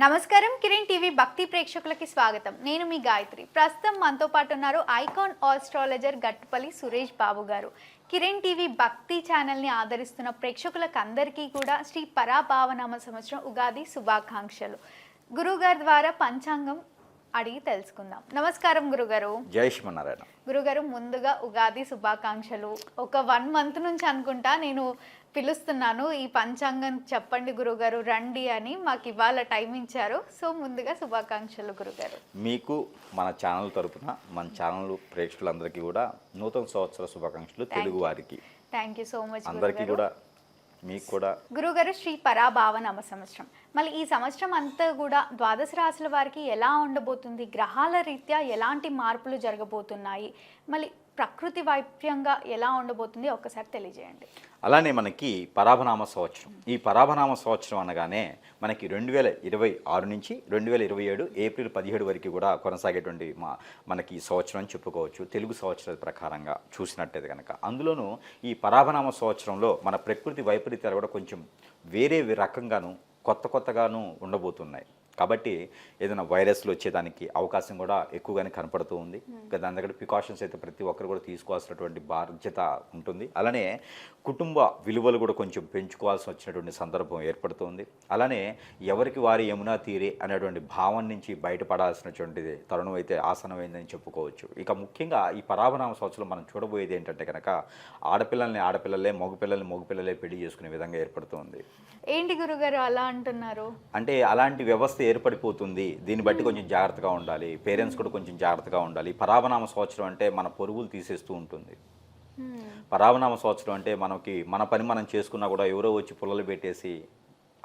నమస్కారం కిరణ్ టీవీ భక్తి ప్రేక్షకులకి స్వాగతం. నేను మీ గాయత్రి. ప్రస్తుతం మనతో పాటు ఉన్నారు ఐకాన్ ఆస్ట్రాలజర్ గట్టుపల్లి సురేష్ బాబు గారు. కిరణ్ టీవీ భక్తి ఛానల్ని ఆదరిస్తున్న ప్రేక్షకులకు అందరికీ కూడా శ్రీ పరాభావనామ సంవత్సరం ఉగాది శుభాకాంక్షలు. గురుగారి ద్వారా పంచాంగం అడిగి తెలుసుకుందాం. నమస్కారం గురుగారు. జై శ్రీమన్నారాయణ. గురుగారు, ముందుగా ఉగాది శుభాకాంక్షలు. ఒక 1 month నుంచి అనుకుంటా నేను పిలుస్తున్నాను, ఈ పంచాంగం చెప్పండి గురుగారు రండి అని. మాకు ఇవాళ టైం ఇచ్చారు. సో ముందుగా శుభాకాంక్షలు గురుగారు. మీకు మన ఛానల్ తరపున మన ఛానల్ ప్రేక్షకులందరికీ కూడా నూతన సంవత్సర శుభాకాంక్షలు. తెలుగు వారికి థ్యాంక్ యూ సో మచ్ అందరికీ కూడా, మీకు కూడా. గురుగారు, శ్రీ పరాభావనామ సంవత్సరం, మళ్ళీ ఈ సంవత్సరం అంతా కూడా ద్వాదశ రాశుల వారికి ఎలా ఉండబోతుంది? గ్రహాల రీత్యా ఎలాంటి మార్పులు జరగబోతున్నాయి? మళ్ళీ ప్రకృతి వైప్యంగా ఎలా ఉండబోతుంది ఒక్కసారి తెలియజేయండి. అలానే మనకి పరాభనామ సంవత్సరం, ఈ పరాభనామ సంవత్సరం అనగానే మనకి 2026 నుంచి 2027 ఏప్రిల్ 17 వరకు కూడా కొనసాగేటువంటి మనకి సంవత్సరం అని చెప్పుకోవచ్చు, తెలుగు సంవత్సరాల ప్రకారంగా చూసినట్టయితే కనుక. అందులోనూ ఈ పరాభనామ సంవత్సరంలో మన ప్రకృతి వైపరీత్యాలు కూడా కొంచెం వేరే రకంగాను కొత్తగాను ఉండబోతున్నాయి. కాబట్టి ఏదైనా వైరస్లు వచ్చేదానికి అవకాశం కూడా ఎక్కువగానే కనపడుతూ ఉంది. దాని దగ్గర ప్రికాషన్స్ అయితే ప్రతి ఒక్కరు కూడా తీసుకోవాల్సినటువంటి బాధ్యత ఉంటుంది. అలానే కుటుంబ విలువలు కూడా కొంచెం పెంచుకోవాల్సి వచ్చినటువంటి సందర్భం ఏర్పడుతుంది. అలానే ఎవరికి వారి యమునా తీరే అనేటువంటి భావం నుంచి బయటపడాల్సినటువంటిది తరుణం అయితే ఆసనమైందని చెప్పుకోవచ్చు. ఇక ముఖ్యంగా ఈ పరాభనామ సంవత్సరం మనం చూడబోయేది ఏంటంటే కనుక ఆడపిల్లల్ని ఆడపిల్లలే, మగపిల్లలే పెళ్లి చేసుకునే విధంగా ఏర్పడుతుంది. ఏంటి గురుగారు అలా అంటున్నారు? అంటే అలాంటి వ్యవస్థ ఏర్పడిపోతుంది. దీన్ని బట్టి కొంచెం జాగ్రత్తగా ఉండాలి, పేరెంట్స్ కూడా కొంచెం జాగ్రత్తగా ఉండాలి. పరాభనామ సంవత్సరం అంటే మన పొరుగులు తీసేస్తూ ఉంటుంది. పరాభనామ సంవత్సరం అంటే మన పని మనం చేసుకున్నా కూడా ఎవరో వచ్చి పుల్లలు పెట్టేసి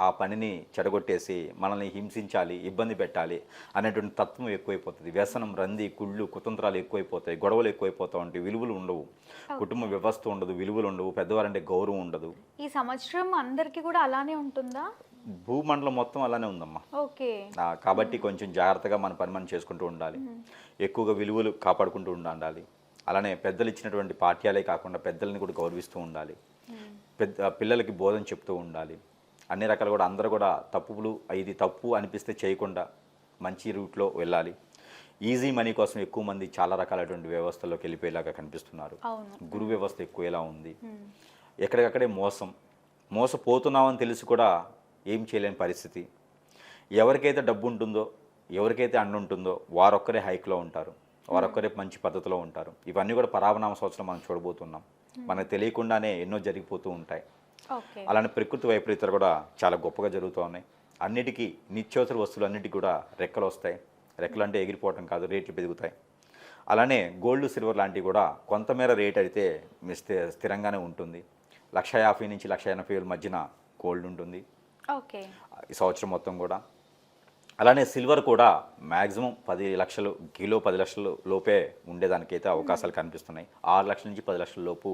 ఆ పనిని చెడగొట్టేసి మనల్ని హింసించాలి, ఇబ్బంది పెట్టాలి అనేటువంటి తత్వం ఎక్కువైపోతుంది. వ్యసనం, రంది, కుళ్ళు, కుతంత్రాలు ఎక్కువైపోతాయి, గొడవలు ఎక్కువైపోతూ ఉంటాయి, విలువలు ఉండవు, కుటుంబ వ్యవస్థ ఉండదు, విలువలు ఉండవు, పెద్దవారంటే గౌరవం ఉండదు. ఈ సంవత్సరం అందరికీ కూడా అలానే ఉంటుందా? భూమండలం మొత్తం అలానే ఉందమ్మా. ఓకే. కాబట్టి కొంచెం జాగ్రత్తగా మన పని మనం చేసుకుంటూ ఉండాలి, ఎక్కువగా విలువలు కాపాడుకుంటూ ఉండాలి. అలానే పెద్దలు ఇచ్చినటువంటి పాఠ్యాలే కాకుండా పెద్దల్ని కూడా గౌరవిస్తూ ఉండాలి, పిల్లలకి బోధన చెప్తూ ఉండాలి. అన్ని రకాలు కూడా అందరూ కూడా తప్పులు, ఇది తప్పు అనిపిస్తే చేయకుండా మంచి రూట్లో వెళ్ళాలి. ఈజీ మనీ కోసం ఎక్కువ మంది చాలా రకాలైనటువంటి వ్యవస్థల్లోకి వెళ్ళిపోయేలాగా కనిపిస్తున్నారు. గురు వ్యవస్థ ఎక్కువ ఎలా ఉంది, ఎక్కడికక్కడే మోసపోతున్నామని తెలిసి కూడా ఏం చేయలేని పరిస్థితి. ఎవరికైతే డబ్బు ఉంటుందో, ఎవరికైతే అండ ఉంటుందో వారొక్కరే హైక్లో ఉంటారు, వారొక్కరే మంచి పద్ధతిలో ఉంటారు. ఇవన్నీ కూడా పరాభనామ సంవత్సరం మనం చూడబోతున్నాం. మనకు తెలియకుండానే ఎన్నో జరిగిపోతూ ఉంటాయి. అలానే ప్రకృతి వైపరీత్యాలు కూడా చాలా గొప్పగా జరుగుతూ ఉన్నాయి. అన్నిటికీ నిత్యావసర వస్తువులు అన్నిటికీ కూడా రెక్కలు వస్తాయి. రెక్కలు అంటే ఎగిరిపోవటం కాదు, రేట్లు పెరుగుతాయి. అలానే గోల్డ్, సిల్వర్ లాంటివి కూడా కొంతమేర రేట్ అయితే స్థిరంగానే ఉంటుంది. 1,50,000 నుంచి 1,80,000 మధ్యన గోల్డ్ ఉంటుంది ఈ సంవత్సరం మొత్తం కూడా. అలానే సిల్వర్ కూడా మ్యాక్సిమం 10 లక్షలు, కిలో 10 లక్షల లోపే ఉండేదానికైతే అవకాశాలు కనిపిస్తున్నాయి. 6 లక్షల నుంచి 10 లక్షల లోపు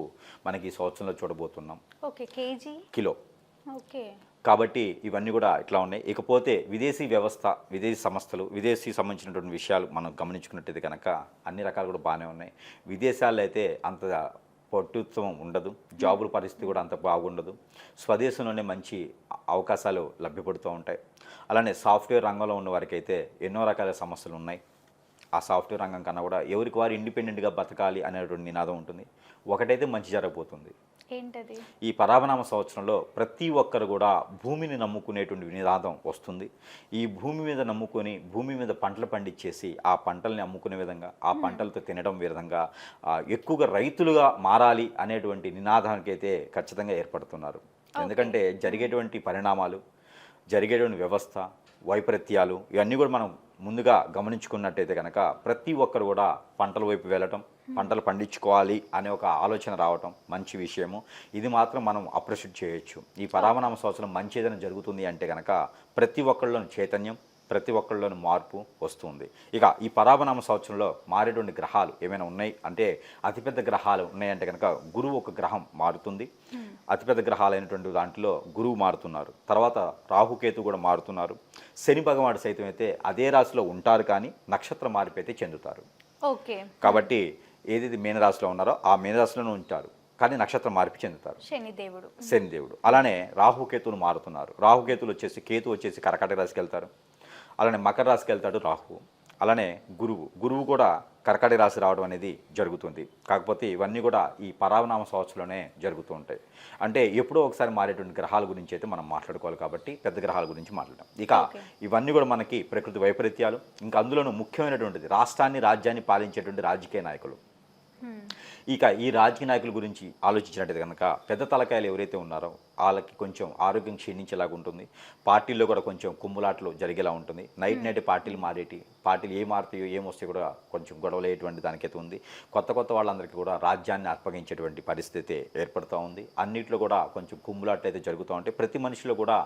మనకి ఈ సంవత్సరంలో చూడబోతున్నాం. కిలో. కాబట్టి ఇవన్నీ కూడా ఇట్లా ఉన్నాయి. ఇకపోతే విదేశీ వ్యవస్థ, విదేశీ సంస్థలు, విదేశీ సంబంధించినటువంటి విషయాలు మనం గమనించుకున్నట్టయితే కనుక అన్ని రకాలు కూడా బాగానే ఉన్నాయి. విదేశాల్లో అయితే అంత పట్టుత్వం ఉండదు, జాబుల పరిస్థితి కూడా అంత బాగుండదు. స్వదేశంలోనే మంచి అవకాశాలు లభ్యపడుతూ ఉంటాయి. అలానే సాఫ్ట్వేర్ రంగంలో ఉన్న వారికి అయితే ఎన్నో రకాల సమస్యలు ఉన్నాయి. ఆ సాఫ్ట్వేర్ రంగం కన్నా కూడా ఎవరికి వారు ఇండిపెండెంట్గా బతకాలి అనేటువంటి నినాదం ఉంటుంది. ఒకటైతే మంచి జరగబోతుంది. ఏంటది? ఈ పరాభనామ సంవత్సరంలో ప్రతి ఒక్కరు కూడా భూమిని నమ్ముకునేటువంటి నినాదం వస్తుంది. ఈ భూమి మీద నమ్ముకొని భూమి మీద పంటలు పండించేసి ఆ పంటల్ని అమ్ముకునే విధంగా, ఆ పంటలతో తినడం విధంగా ఎక్కువగా రైతులుగా మారాలి అనేటువంటి నినాదానికి అయితే ఖచ్చితంగా ఏర్పడుతున్నారు. ఎందుకంటే జరిగేటువంటి పరిణామాలు, జరిగేటువంటి వ్యవస్థ, వైపరీత్యాలు ఇవన్నీ కూడా మనం ముందుగా గమనించుకున్నట్టయితే కనుక ప్రతి ఒక్కరు కూడా పంటల వైపు వెళ్ళటం, పంటలు పండించుకోవాలి అనే ఒక ఆలోచన రావటం మంచి విషయము. ఇది మాత్రం మనం అప్రిషియేట్ చేయొచ్చు. ఈ పరాభనామ సంవత్సరం మంచి ఏదైనా జరుగుతుంది అంటే కనుక ప్రతి ఒక్కళ్ళలోని చైతన్యం, ప్రతి ఒక్కళ్ళలోని మార్పు వస్తుంది. ఇక ఈ పరాభనామ సంవత్సరంలో మారేటువంటి గ్రహాలు ఏమైనా ఉన్నాయి అంటే అతిపెద్ద గ్రహాలు ఉన్నాయంటే కనుక గురువు ఒక గ్రహం మారుతుంది. అతిపెద్ద గ్రహాలైనటువంటి దాంట్లో గురువు మారుతున్నారు. తర్వాత రాహుకేతు కూడా మారుతున్నారు. శని భగవానుడు సైతం అయితే అదే రాశిలో ఉంటారు, కానీ నక్షత్ర మార్పు అయితే చెందుతారు. కాబట్టి ఏదైతే మీనరాశిలో ఉన్నారో ఆ మీనరాశిలోనే ఉంటారు, కానీ నక్షత్ర మార్పు చెందుతారు. శనిదేవుడు. అలానే రాహుకేతులు మారుతున్నారు. రాహుకేతులు వచ్చేసి, కేతు వచ్చేసి కర్కాటక రాశికి వెళ్తారు. అలానే మకర రాశికి వెళ్తాడు రాహు. అలానే గురువు కూడా కర్కాటక రాశి రావడం అనేది జరుగుతుంది. కాకపోతే ఇవన్నీ కూడా ఈ పరావనామ సంవత్సరంలోనే జరుగుతూ ఉంటాయి. అంటే ఎప్పుడో ఒకసారి మారేటువంటి గ్రహాల గురించి అయితే మనం మాట్లాడుకోవాలి కాబట్టి పెద్ద గ్రహాల గురించి మాట్లాడడం. ఇక ఇవన్నీ కూడా మనకి ప్రకృతి వైపరీత్యాలు, ఇంకా అందులోనూ ముఖ్యమైనటువంటిది రాజ్యాన్ని పాలించేటువంటి రాజకీయ నాయకులు. ఇక ఈ రాజకీయ నాయకుల గురించి ఆలోచించినట్టు కనుక పెద్ద తలకాయలు ఎవరైతే ఉన్నారో వాళ్ళకి కొంచెం ఆరోగ్యం క్షీణించేలాగా ఉంటుంది. పార్టీల్లో కూడా కొంచెం కుమ్ములాట్లు జరిగేలా ఉంటుంది. నైట్ పార్టీలు పార్టీలు ఏం మారుతాయో ఏమొస్తే కూడా కొంచెం గొడవలయ్యేటువంటి దానికైతే ఉంది. కొత్త వాళ్ళందరికీ కూడా రాజ్యాన్ని అప్పగించేటువంటి పరిస్థితి ఏర్పడుతూ ఉంది. అన్నింటిలో కూడా కొంచెం కుమ్ములాట్లు అయితే జరుగుతూ ఉంటాయి. ప్రతి మనిషిలో కూడా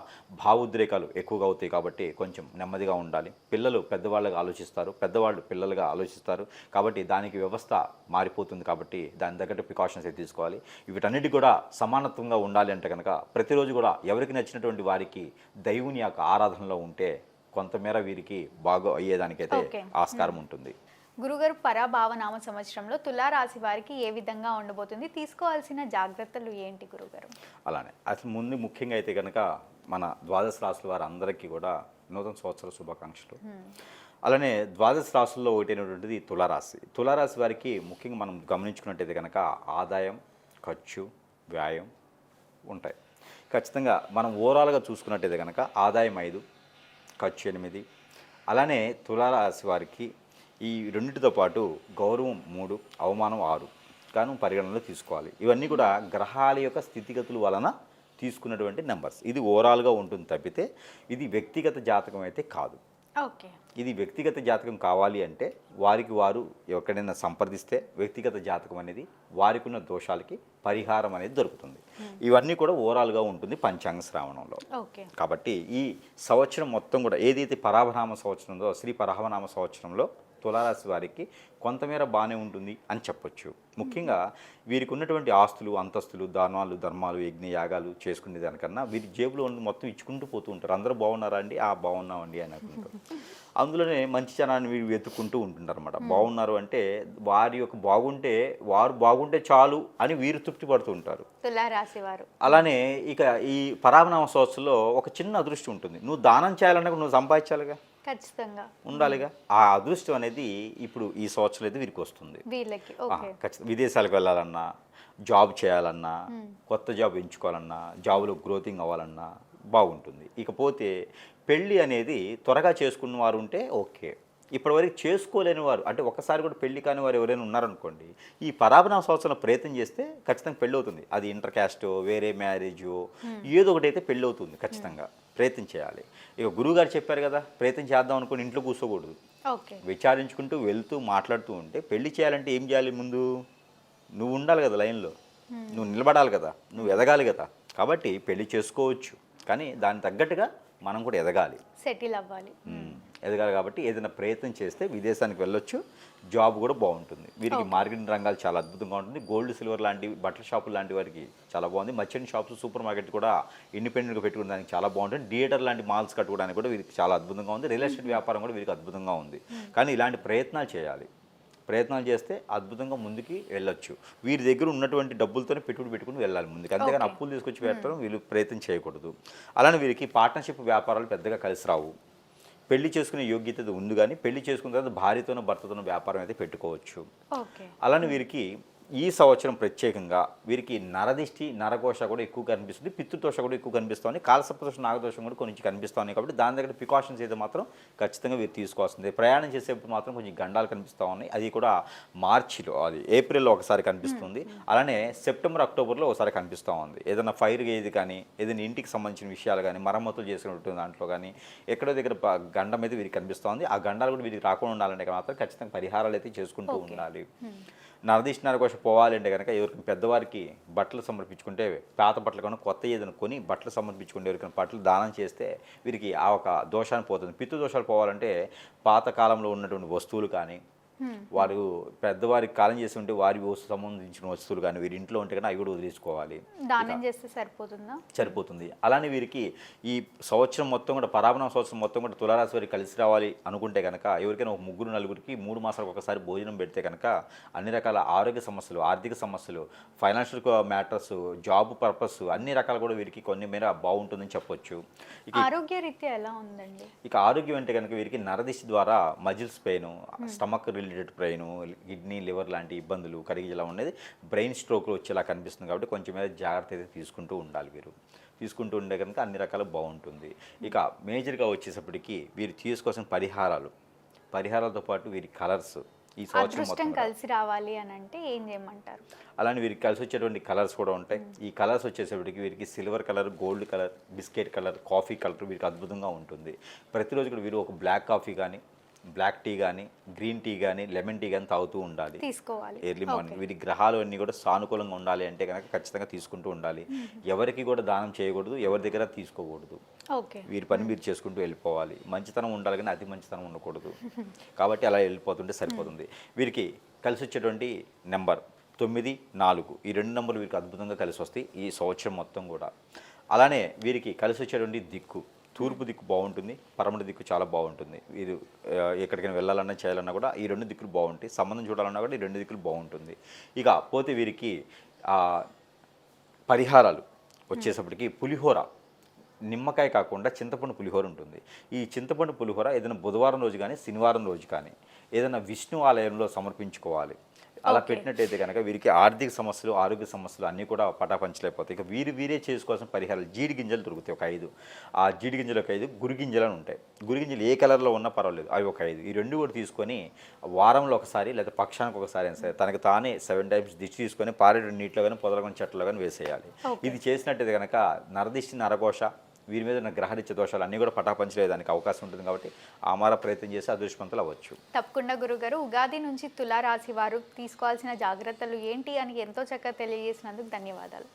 భావోద్రేకాలు ఎక్కువగా అవుతాయి కాబట్టి కొంచెం నెమ్మదిగా ఉండాలి. పిల్లలు పెద్దవాళ్ళగా ఆలోచిస్తారు, పెద్దవాళ్ళు పిల్లలుగా ఆలోచిస్తారు. కాబట్టి దానికి వ్యవస్థ మారిపోతుంది. కాబట్టి దాని తగ్గట్టు ప్రికాషన్స్ అయితే తీసుకోవాలి. వీటన్నిటి కూడా సమానత్వంగా ఉండాలి అంటే కనుక ప్రతిరోజు కూడా ఎవరికి నచ్చినటువంటి వారికి దైవుని యొక్క ఆరాధనలో ఉంటే కొంతమేర వీరికి బాగా అయ్యేదానికైతే ఆస్కారం ఉంటుంది. గురుగారు, పరాభావనామ సంవత్సరంలో తులారాశి వారికి ఏ విధంగా ఉండబోతుంది, తీసుకోవాల్సిన జాగ్రత్తలు ఏంటి గురుగారు? అలానే అసలు ముందు ముఖ్యంగా అయితే కనుక మన ద్వాదశ రాశుల వారు అందరికీ కూడా నూతన సంవత్సర శుభాకాంక్షలు. అలానే ద్వాదశ రాశుల్లో ఒకటైనటువంటిది తులారాశి వారికి ముఖ్యంగా మనం గమనించుకున్నట్టయితే కనుక ఆదాయం, ఖర్చు, వ్యాయం ఉంటాయి. ఖచ్చితంగా మనం ఓవరాల్గా చూసుకున్నట్టయితే కనుక ఆదాయం 5, ఖర్చు 8. అలానే తులారాశి వారికి ఈ రెండింటితో పాటు గౌరవం 3, అవమానం 6 గాను పరిగణనలో తీసుకోవాలి. ఇవన్నీ కూడా గ్రహాల యొక్క స్థితిగతుల వలన తీసుకున్నటువంటి నెంబర్స్. ఇది ఓవరాల్గా ఉంటుంది తప్పితే ఇది వ్యక్తిగత జాతకం అయితే కాదు. ఇది వ్యక్తిగత జాతకం కావాలి అంటే వారికి వారు ఎక్కడైనా సంప్రదిస్తే వ్యక్తిగత జాతకం అనేది వారికి ఉన్న దోషాలకి పరిహారం అనేది దొరుకుతుంది. ఇవన్నీ కూడా ఓవరాల్గా ఉంటుంది పంచాంగ శ్రావణంలో. కాబట్టి ఈ సంవత్సరం మొత్తం కూడా ఏదైతే పరాభనామ సంవత్సరం ఉందో శ్రీ పరాభనామ సంవత్సరంలో తులారాశి వారికి కొంతమేర బాగానే ఉంటుంది అని చెప్పొచ్చు. ముఖ్యంగా వీరికి ఉన్నటువంటి ఆస్తులు, అంతస్తులు, దానాలు, ధర్మాలు, యజ్ఞ యాగాలు చేసుకునే దానికన్నా వీరి జేబులో మొత్తం ఇచ్చుకుంటూ పోతూ ఉంటారు. అందరూ బాగున్నారా అండి, బాగున్నామండి అని అనుకుంటారు. అందులోనే మంచి జనాన్ని వీరు వెతుక్కుంటూ ఉంటుంటారు అనమాట. బాగున్నారు అంటే వారి యొక్క వారు బాగుంటే చాలు అని వీరు తృప్తి పడుతూ ఉంటారు తులారాశి వారు. అలానే ఇక ఈ పరాభనామ సంవత్సరంలో ఒక చిన్న అదృష్టం ఉంటుంది. నువ్వు దానం చేయాలన్నా నువ్వు సంపాదించాలిగా, ఖచ్చితంగా ఉండాలిగా. ఆ అదృష్టం అనేది ఇప్పుడు ఈ సంవత్సరం అయితే వీరికి వస్తుంది. ఖచ్చితంగా విదేశాలకు వెళ్ళాలన్నా, జాబ్ చేయాలన్నా, కొత్త జాబ్ ఎంచుకోవాలన్నా, జాబ్లో గ్రోతింగ్ అవ్వాలన్నా బాగుంటుంది. ఇకపోతే పెళ్ళి అనేది త్వరగా చేసుకున్న వారు ఉంటే ఓకే. ఇప్పటివరకు చేసుకోలేని వారు అంటే ఒకసారి కూడా పెళ్లి కాని వారు ఎవరైనా ఉన్నారనుకోండి, ఈ పరాభనామ సంవత్సరం ప్రయత్నం చేస్తే ఖచ్చితంగా పెళ్ళి అవుతుంది. అది ఇంటర్ క్యాస్టో, వేరే మ్యారేజో ఏదో ఒకటి అయితే పెళ్ళి అవుతుంది. ఖచ్చితంగా ప్రయత్నం చేయాలి. ఇక గురువుగారు చెప్పారు కదా, ప్రయత్నం చేద్దాం అనుకుని ఇంట్లో కూర్చోకూడదు. విచారించుకుంటూ వెళ్తూ మాట్లాడుతూ ఉంటే పెళ్లి చేయాలంటే ఏం చేయాలి? ముందు నువ్వు ఉండాలి కదా లైన్లో, నువ్వు నిలబడాలి కదా, నువ్వు ఎదగాలి కదా. కాబట్టి పెళ్లి చేసుకోవచ్చు, కానీ దానికి తగ్గట్టుగా మనం కూడా ఎదగాలి, సెటిల్ అవ్వాలి, ఎదగాలి. కాబట్టి ఏదైనా ప్రయత్నం చేస్తే విదేశానికి వెళ్ళొచ్చు, జాబ్ కూడా బాగుంటుంది. వీరికి మార్కెటింగ్ రంగాలు చాలా అద్భుతంగా ఉంటుంది. గోల్డ్, సిల్వర్ లాంటి బట్టల షాపులు లాంటి వారికి చాలా బాగుంది. మర్చెంట్ షాప్స్, సూపర్ మార్కెట్ కూడా ఇండిపెండెంట్గా పెట్టుకోవడానికి చాలా బాగుంటుంది. థియేటర్ లాంటి మాల్స్ కట్టుకోవడానికి కూడా వీరికి చాలా అద్భుతంగా ఉంది. రియల్ ఎస్టేట్ వ్యాపారం కూడా వీరికి అద్భుతంగా ఉంది. కానీ ఇలాంటి ప్రయత్నాలు చేయాలి. ప్రయత్నాలు చేస్తే అద్భుతంగా ముందుకి వెళ్ళొచ్చు. వీరి దగ్గర ఉన్నటువంటి డబ్బులతోనే పెట్టుకుని వెళ్ళాలి ముందుకు. అంతేగాని అప్పులు తీసుకొచ్చి పెట్టడం వీళ్ళు ప్రయత్నం చేయకూడదు. అలానే వీరికి పార్ట్నర్షిప్ వ్యాపారాలు పెద్దగా కలిసి రావు. పెళ్లి చేసుకునే యోగ్యత ఉంది, కానీ పెళ్లి చేసుకున్న తర్వాత భార్యతోనో భర్తతోనో వ్యాపారం అయితే పెట్టుకోవచ్చు. అలానే వీరికి ఈ సంవత్సరం ప్రత్యేకంగా వీరికి నరదిష్టి, నరకోశ కూడా ఎక్కువ కనిపిస్తుంది, పితృదోష కూడా ఎక్కువ కనిపిస్తుంది, కాలసర్పదోషం, నాగదోషం కూడా కొంచెం కనిపిస్తుంది. కాబట్టి దాని దగ్గర ప్రికాషన్స్ అయితే మాత్రం ఖచ్చితంగా వీరు తీసుకోవాల్సిందే. ప్రయాణం చేసేప్పుడు మాత్రం కొంచెం గండాలు కనిపిస్తూ ఉన్నాయి. అది కూడా మార్చిలో, అది ఏప్రిల్లో ఒకసారి కనిపిస్తుంది. అలానే సెప్టెంబర్, అక్టోబర్లో ఒకసారి కనిపిస్తూ ఉంది. ఏదైనా ఫైర్ ఏది కానీ, ఏదైనా ఇంటికి సంబంధించిన విషయాలు కానీ, మరమ్మతులు చేసుకున్నట్టు దాంట్లో కానీ ఎక్కడో దగ్గర గండం అయితే వీరికి కనిపిస్తూ ఉంది. ఆ గండాలు కూడా వీరికి రాకుండా ఉండాలంటే మాత్రం ఖచ్చితంగా పరిహారాలు అయితే చేసుకుంటూ ఉండాలి. నరదిష్టి, నరకోశ పోవాలంటే కనుక ఎవరికి పెద్దవారికి బట్టలు సమర్పించుకుంటే, పాత బట్టలు కన్నా కొత్త ఏదైనా కొని బట్టలు సమర్పించుకుంటే, ఎవరికైనా బట్టలు దానం చేస్తే వీరికి ఆ ఒక దోషాన్ని పోతుంది. పితృ దోషాలు పోవాలంటే పాత కాలంలో ఉన్నటువంటి వస్తువులు కానీ, వారు పెద్దవారికి కాలం చేసి ఉంటే వారి సంబంధించిన వస్తువులు కానీ వీరి ఇంట్లో ఉంటే కానీ అవి కూడా వదిలేసుకోవాలి, దానం చేస్తే సరిపోతుందా? సరిపోతుంది. అలానే వీరికి ఈ సంవత్సరం మొత్తం కూడా పరాభరణ సంవత్సరం మొత్తం కూడా తులారాశి వారికి కలిసి రావాలి అనుకుంటే కనుక ఎవరికైనా ఒక 3-4కి 3 మాసాలకు ఒకసారి భోజనం పెడితే కనుక అన్ని రకాల ఆరోగ్య సమస్యలు, ఆర్థిక సమస్యలు, ఫైనాన్షియల్ మ్యాటర్స్, జాబ్ పర్పస్ అన్ని రకాలు కూడా వీరికి కొన్ని మేర బాగుంటుందని చెప్పొచ్చు. ఆరోగ్య రీత్యా ఎలా ఉందండి? ఇక ఆరోగ్యం అంటే కనుక వీరికి నరదిశ ద్వారా muscles pain, stomach related pain, kidney liver లాంటి ఇబ్బందులు కరిగిలా ఉండేది, బ్రెయిన్ స్ట్రోక్లు వచ్చేలా కనిపిస్తుంది. కాబట్టి కొంచెం మీద జాగ్రత్త అయితే తీసుకుంటూ ఉండాలి. వీరు తీసుకుంటూ ఉండే కనుక అన్ని రకాలు బాగుంటుంది. ఇక మేజర్గా వచ్చేసప్పటికి వీరు తీసుకోవాల్సిన పరిహారాలతో పాటు వీరి కలర్స్ ఈ సంవత్సరం అదృష్టం కలిసి రావాలి అని అంటే ఏం చేయమంటారు? అలానే వీరికి కలిసి వచ్చేటువంటి కలర్స్ కూడా ఉంటాయి. ఈ కలర్స్ వచ్చేసరికి వీరికి silver colour, gold colour, biscuit colour, coffee colour వీరికి అద్భుతంగా ఉంటుంది. ప్రతిరోజు కూడా వీరు ఒక బ్లాక్ కాఫీ కానీ, బ్లాక్ టీ కానీ, గ్రీన్ టీ కానీ, లెమన్ టీ కానీ తాగుతూ ఉండాలి తీసుకోవాలి ఎర్లీ మార్నింగ్. వీరి గ్రహాలు అన్నీ కూడా సానుకూలంగా ఉండాలి అంటే కనుక ఖచ్చితంగా తీసుకుంటూ ఉండాలి. ఎవరికి కూడా దానం చేయకూడదు, ఎవరి దగ్గర తీసుకోకూడదు. ఓకే, వీరి పని మీరు చేసుకుంటూ వెళ్ళిపోవాలి. మంచితనం ఉండాలి కానీ అతి మంచితనం ఉండకూడదు. కాబట్టి అలా వెళ్ళిపోతుంటే సరిపోతుంది. వీరికి కలిసి వచ్చేటువంటి నెంబర్ 9, 4 ఈ 2 నెంబర్లు వీరికి అద్భుతంగా కలిసి వస్తాయి ఈ సంవత్సరం మొత్తం కూడా. అలానే వీరికి కలిసి వచ్చేటువంటి దిక్కు తూర్పు దిక్కు బాగుంటుంది, పడమటి దిక్కు చాలా బాగుంటుంది. ఇది ఎక్కడికైనా వెళ్ళాలన్నా చేయాలన్నా కూడా ఈ 2 దిక్కులు బాగుంటాయి. సంబంధం చూడాలన్నా కూడా ఈ 2 దిక్కులు బాగుంటుంది. ఇక పోతే వీరికి పరిహారాలు వచ్చేసప్పటికి పులిహోర, నిమ్మకాయ కాకుండా చింతపండు పులిహోర ఉంటుంది. ఈ చింతపండు పులిహోర ఏదైనా బుధవారం రోజు కానీ, శనివారం రోజు కానీ ఏదైనా విష్ణు ఆలయంలో సమర్పించుకోవాలి. అలా పెట్టినట్టయితే కనుక వీరికి ఆర్థిక సమస్యలు, ఆరోగ్య సమస్యలు అన్నీ కూడా పటాపంచలేకపోతాయి. ఇక వీరే చేసుకోవాల్సిన పరిహారాలు జీడి గింజలు దొరుకుతాయి ఒక 5. ఆ జీడి గింజలు ఒక 5, గురి గింజలు అని ఉంటాయి. గురి గింజలు ఏ కలర్లో ఉన్నా పర్వాలేదు, అవి ఒక 5. ఈ 2 కూడా తీసుకొని వారంలో ఒకసారి లేదా పక్షానికి ఒకసారి అయినా సరే తనకు తానే 7 టైమ్స్ దిష్టి తీసుకొని పారేడు నీటిలో కానీ, పొదలకొని చెట్లలో కానీ వేసేయాలి. ఇది చేసినట్టయితే కనుక నరదిష్టి, నరఘోష, వీరి మీద ఉన్న గ్రహరీత్య దోషాలు అన్నీ కూడా పటాపంచలేదానికి అవకాశం ఉంటుంది. కాబట్టి ఆమార ప్రయత్నం చేసి అదృష్టవంతులు అవ్వచ్చు. తప్పకుండా గురుగారు, ఉగాది నుంచి తులారాశి వారు తీసుకోవాల్సిన జాగ్రత్తలు ఏంటి అని ఎంతో చక్కగా తెలియజేసినందుకు ధన్యవాదాలు.